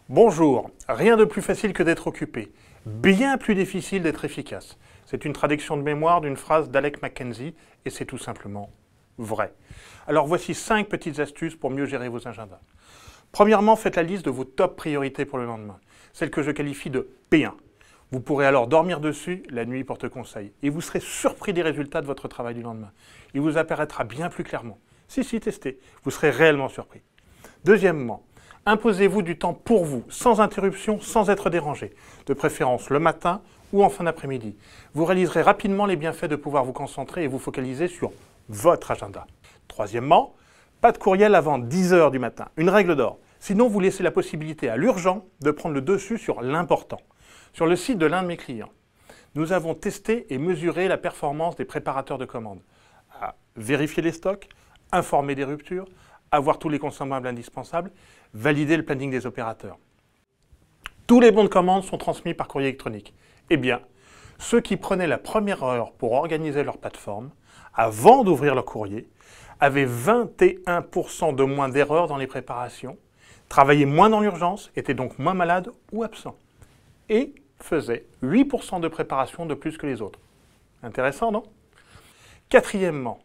Bonjour, rien de plus facile que d'être occupé, bien plus difficile d'être efficace. C'est une traduction de mémoire d'une phrase d'Alec McKenzie et c'est tout simplement vrai. Alors voici 5 petites astuces pour mieux gérer vos agendas. Premièrement, faites la liste de vos top priorités pour le lendemain, celles que je qualifie de P1. Vous pourrez alors dormir dessus la nuit porte conseil et vous serez surpris des résultats de votre travail du lendemain. Il vous apparaîtra bien plus clairement. Si, testez, vous serez réellement surpris. Deuxièmement, imposez-vous du temps pour vous, sans interruption, sans être dérangé, de préférence le matin ou en fin d'après-midi. Vous réaliserez rapidement les bienfaits de pouvoir vous concentrer et vous focaliser sur votre agenda. Troisièmement, pas de courriel avant 10 h du matin, une règle d'or. Sinon, vous laissez la possibilité à l'urgent de prendre le dessus sur l'important. Sur le site de l'un de mes clients, nous avons testé et mesuré la performance des préparateurs de commandes. À vérifier les stocks, informer des ruptures, avoir tous les consommables indispensables, valider le planning des opérateurs. Tous les bons de commande sont transmis par courrier électronique. Eh bien, ceux qui prenaient la première heure pour organiser leur plateforme, avant d'ouvrir leur courrier, avaient 21% de moins d'erreurs dans les préparations, travaillaient moins dans l'urgence, étaient donc moins malades ou absents, et faisaient 8% de préparation de plus que les autres. Intéressant, non? Quatrièmement,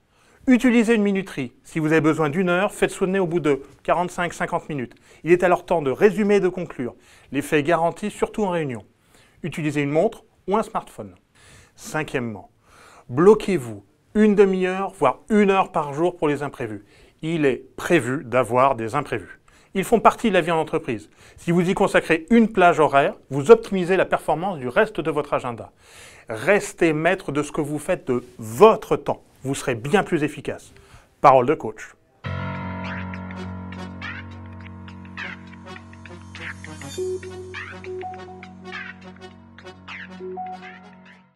utilisez une minuterie. Si vous avez besoin d'une heure, faites sonner au bout de 45-50 minutes. Il est alors temps de résumer et de conclure. L'effet est garanti, surtout en réunion. Utilisez une montre ou un smartphone. Cinquièmement, bloquez-vous une demi-heure, voire 1 heure par jour pour les imprévus. Il est prévu d'avoir des imprévus. Ils font partie de la vie en entreprise. Si vous y consacrez une plage horaire, vous optimisez la performance du reste de votre agenda. Restez maître de ce que vous faites de votre temps. Vous serez bien plus efficace. Parole de coach.